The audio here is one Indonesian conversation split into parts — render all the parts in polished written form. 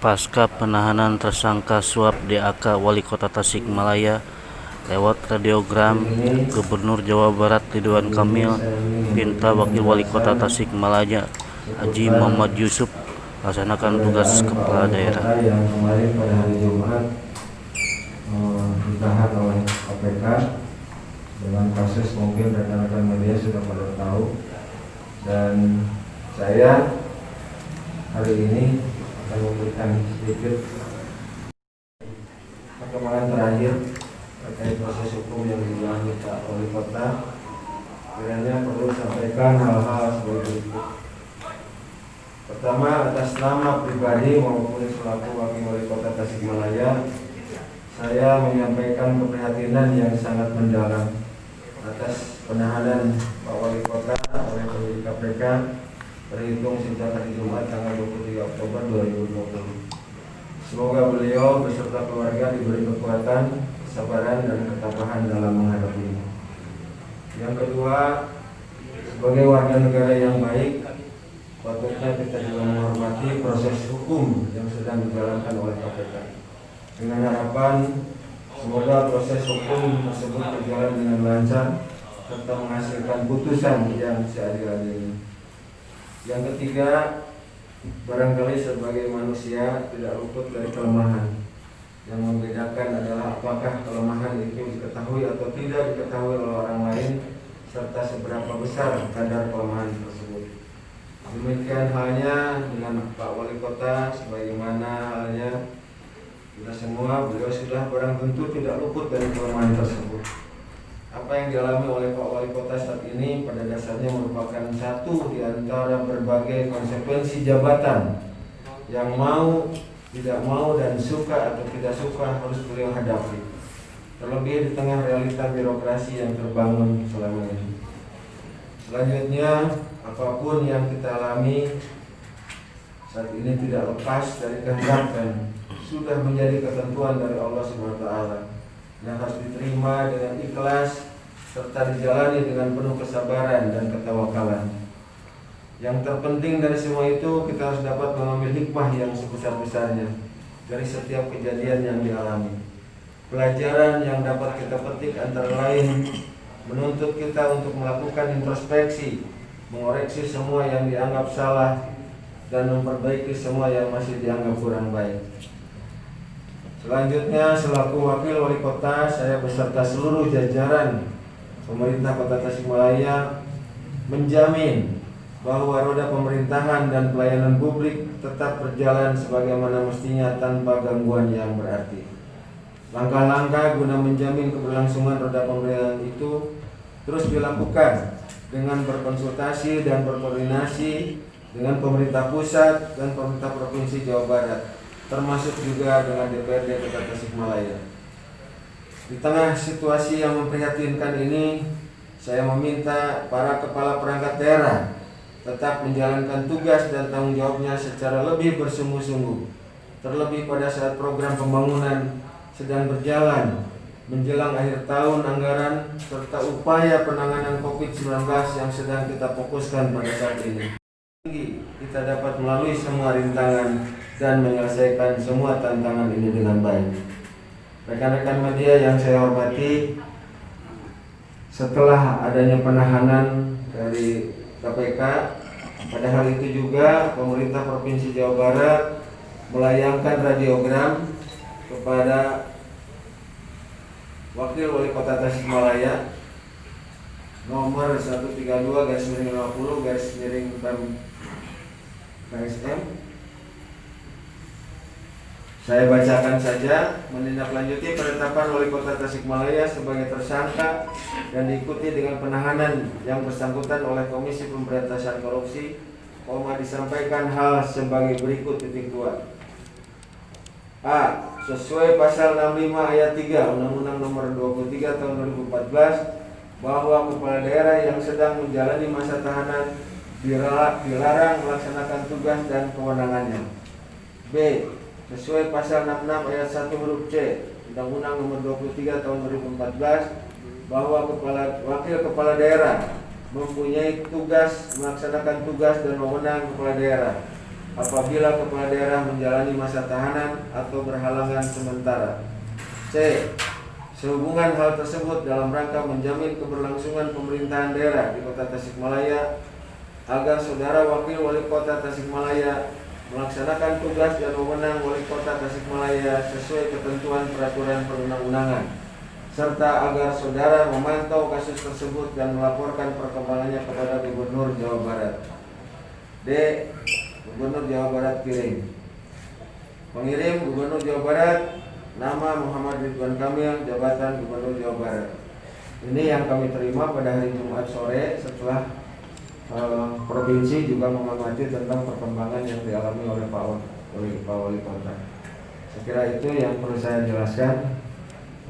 Pasca penahanan tersangka suap DAK Wali Kota Tasikmalaya lewat radiogram, Gubernur Jawa Barat Ridwan Kamil minta Wakil Wali Kota Tasikmalaya Haji Muhammad Yusuf melaksanakan tugas kepala daerah. Yang kemarin pada hari Jumat ditahan oleh KPK dengan kasus mungkin rekan-rekan media sudah pada tahu, dan saya hari ini akan memberikan sedikit perkembangan terakhir terkait proses hukum yang dijalani Pak Wali Kota. Kiranya perlu sampaikan hal-hal sebagai berikut. Pertama, atas nama pribadi maupun selaku Wakil Wali Kota Tasikmalaya, saya menyampaikan keprihatinan yang sangat mendalam atas penahanan Pak Wali Kota oleh penyidik KPK terhitung sejak hari Jumat tanggal 23 Oktober 2020. Semoga beliau beserta keluarga diberi kekuatan, kesabaran, dan ketabahan dalam menghadapinya. Yang kedua, sebagai warga negara yang baik, patutnya kita juga menghormati proses hukum yang sedang dijalankan oleh KPK. Dengan harapan semoga proses hukum tersebut berjalan dengan lancar serta menghasilkan putusan yang seadil-adilnya. Yang ketiga, barangkali sebagai manusia tidak luput dari kelemahan. Yang membedakan adalah apakah kelemahan itu diketahui atau tidak diketahui oleh orang lain, serta seberapa besar kadar kelemahan tersebut. Demikian halnya dengan Pak Wali Kota, sebagaimana halnya kita semua, beliau sudah barang tentu tidak luput dari kelemahan tersebut. Apa yang dialami oleh Pak Wali Kota saat ini pada dasarnya merupakan satu di antara berbagai konsekuensi jabatan yang mau, tidak mau, dan suka atau tidak suka harus beliau hadapi. Terlebih di tengah realita birokrasi yang terbangun selama ini. Selanjutnya, apapun yang kita alami saat ini tidak lepas dari kehendak dan sudah menjadi ketentuan dari Allah SWT yang harus diterima dengan ikhlas serta dijalani dengan penuh kesabaran dan ketawakalan. Yang terpenting dari semua itu, kita harus dapat mengambil hikmah yang sebesar-besarnya dari setiap kejadian yang dialami. Pelajaran yang dapat kita petik antara lain menuntut kita untuk melakukan introspeksi, mengoreksi semua yang dianggap salah, dan memperbaiki semua yang masih dianggap kurang baik. Selanjutnya, selaku Wakil Wali Kota, saya beserta seluruh jajaran pemerintah Kota Tasikmalaya menjamin bahwa roda pemerintahan dan pelayanan publik tetap berjalan sebagaimana mestinya tanpa gangguan yang berarti. Langkah-langkah guna menjamin keberlangsungan roda pemerintahan itu terus dilakukan dengan berkonsultasi dan berkoordinasi dengan pemerintah pusat dan pemerintah provinsi Jawa Barat, termasuk juga dengan DPRD Kota Tasikmalaya. Di tengah situasi yang memprihatinkan ini, saya meminta para kepala perangkat daerah tetap menjalankan tugas dan tanggung jawabnya secara lebih bersungguh-sungguh, terlebih pada saat program pembangunan sedang berjalan menjelang akhir tahun anggaran serta upaya penanganan COVID-19 yang sedang kita fokuskan pada saat ini. Kita dapat melalui semua rintangan dan menyelesaikan semua tantangan ini dengan baik. Rekan-rekan media yang saya hormati, setelah adanya penahanan dari KPK, pada hari itu juga pemerintah Provinsi Jawa Barat melayangkan radiogram kepada Wakil Wali Kota Tasikmalaya nomor 132/50/KSM. Saya bacakan saja. Menindaklanjuti penetapan Wali Kota Tasikmalaya sebagai tersangka dan diikuti dengan penahanan yang bersangkutan oleh Komisi Pemberantasan Korupsi, disampaikan hal sebagai berikut. Titik 2. A. Sesuai pasal 65 ayat 3 Undang-Undang Nomor 23 Tahun 2014 bahwa kepala daerah yang sedang menjalani masa tahanan dilarang melaksanakan tugas dan kewenangannya. B. Sesuai pasal 66 ayat 1 huruf C Undang-Undang Nomor 23 Tahun 2014 bahwa wakil kepala daerah mempunyai tugas melaksanakan tugas dan wewenang kepala daerah apabila kepala daerah menjalani masa tahanan atau berhalangan sementara. C. Sehubungan hal tersebut dalam rangka menjamin keberlangsungan pemerintahan daerah di Kota Tasikmalaya agar Saudara Wakil Wali Kota Tasikmalaya melaksanakan tugas dan wewenang Wali Kota Tasikmalaya sesuai ketentuan peraturan perundang-undangan, serta agar Saudara memantau kasus tersebut dan melaporkan perkembangannya kepada Gubernur Jawa Barat. D. Gubernur Jawa Barat kirim. Pengirim Gubernur Jawa Barat, nama Muhammad Ridwan Kamil, jabatan Gubernur Jawa Barat. Ini yang kami terima pada hari Jumat sore setelah provinsi juga mengamati tentang perkembangan yang dialami oleh Pak Wali Kota. Saya kira itu yang perlu saya jelaskan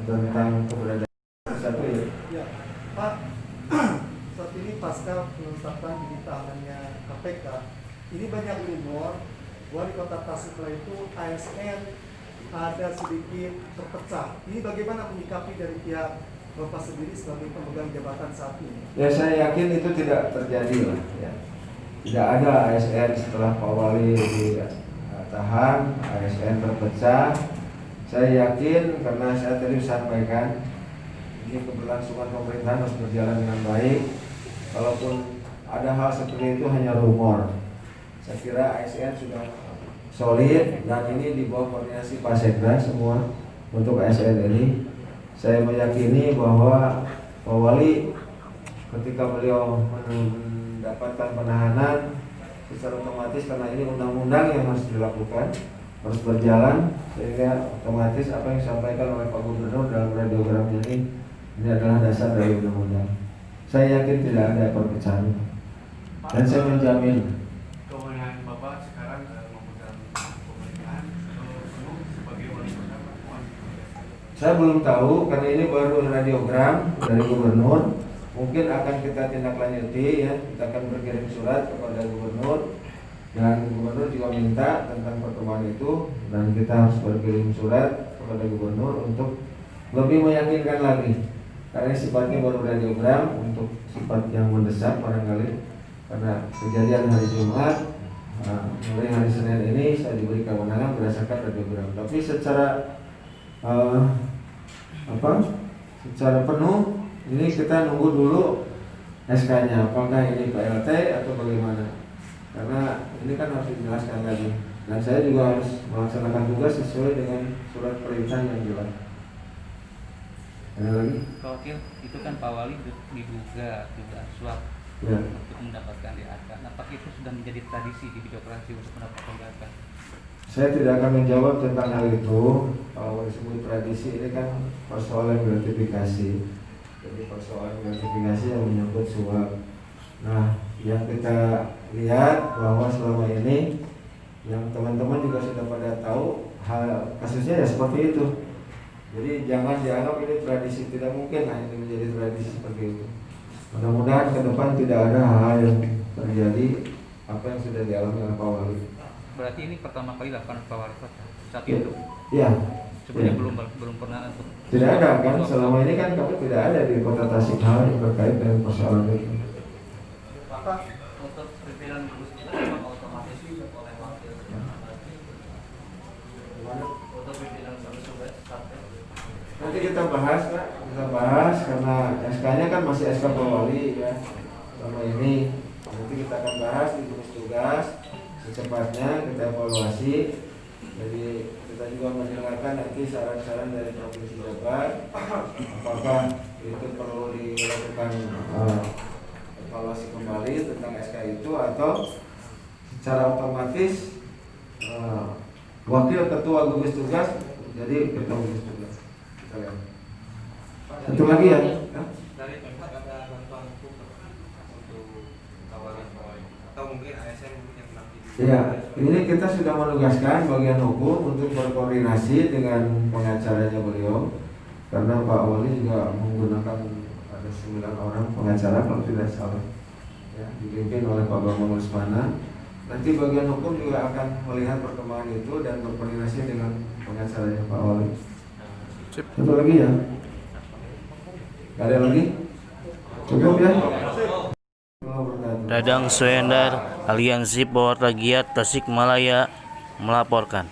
tentang keberadaan satu ya. Ya, Pak, saat ini pasca penetapan di tangannya KPK, ini banyak rumor Wali Kota Tasikmalaya itu ASN ada sedikit terpecah. Ini bagaimana menyikapi dari pihak Bapak sendiri sebagai pemegang jabatan saat ini? Ya, saya yakin itu tidak terjadi lah. Ya. Tidak ada ASN setelah Pak Wali ditahan, ASN terpecah. Saya yakin karena saya tadi sampaikan ini keberlangsungan pemerintahan harus berjalan dengan baik. Kalaupun ada hal seperti itu hanya rumor. Saya kira ASN sudah solid dan ini di bawah koordinasi Pak Sekda semua untuk ASN ini. Saya meyakini bahwa Pak Wali ketika beliau mendapatkan penahanan secara otomatis karena ini undang-undang yang harus dilakukan, harus berjalan, sehingga otomatis apa yang disampaikan oleh Pak Gubernur dalam radiogramnya ini adalah dasar dari undang-undang. Saya yakin tidak ada perpecahan dan saya menjamin. Kewenangan Bapak sekarang memegang pemerintahan penuh sebagai wali kota. Saya belum tahu karena ini baru radiogram dari Gubernur. Mungkin akan kita tindak lanjuti ya, kita akan berkirim surat kepada Gubernur dan Gubernur juga minta tentang pertemuan itu dan kita harus berkirim surat kepada Gubernur untuk lebih meyakinkan lagi karena sifatnya baru radiogram untuk sifat yang mendesak barangkali karena kejadian hari Jumat mulai hari Senin ini saya diberi kewenangan berdasarkan radiogram, tapi secara secara penuh ini kita nunggu dulu SK-nya apakah ini PLT atau bagaimana, karena ini kan harus dijelaskan lagi dan saya juga harus melaksanakan tugas sesuai dengan surat perintah yang jelas. Ada lagi? Pak Wakil, itu kan Pak Wali diduga suap Ya. untuk mendapatkan DAK. Apakah itu sudah menjadi tradisi di birokrasi untuk mendapatkan DAK? Saya tidak akan menjawab tentang hal itu. Kalau disebut tradisi ini kan persoalan gratifikasi. Jadi persoalan gratifikasi yang menyangkut suap. Nah, yang kita lihat bahwa selama ini yang teman-teman juga sudah pada tahu hal kasusnya ya seperti itu. Jadi jangan dianggap ini tradisi, tidak mungkin lah ini menjadi tradisi seperti itu. Mudah-mudahan ke depan tidak ada hal yang terjadi apa yang sudah dialami oleh Pak Wali. Berarti ini pertama kali dilakukan Pak Wali Kota saat Ya. itu. Iya. Sebelumnya Ya. belum pernah untuk Tidak ada kan, selama ini kan kami tidak ada di Kota Tasik hal yang terkait dengan persoalan itu. Pak, untuk pimpinan gugus tugas memang otomatis oleh wakil. Untuk pimpinan gugus tugas Nanti kita bahas Pak, karena SK-nya kan masih SK Pak Wali ya. Selama ini nanti kita akan bahas di gugus tugas secepatnya kita evaluasi. Jadi kita juga mendengarkan nanti saran-saran dari Provinsi Jabar apakah itu perlu dilakukan evaluasi kembali tentang SK itu atau secara otomatis wakil ketua gugus tugas jadi ketua gugus tugas. Kita lihat. Satu lagi ya. Dari pihak ada bantuan hukum untuk tawaran atau mungkin ASN yang nanti. Ya, ini kita sudah menugaskan bagian hukum untuk berkoordinasi dengan pengacaranya beliau karena Pak Wali juga menggunakan ada 9 orang pengacara kalau tidak salah ya, dipimpin oleh Pak Bambang Lesmana. Nanti bagian hukum juga akan melihat perkembangan itu dan berkoordinasi dengan pengacaranya Pak Wali. Satu lagi ya? Gak ada lagi? Cukup ya? Wabarakatuh. Dadang Soendar, Aliansi Pewarta Giat Tasikmalaya melaporkan.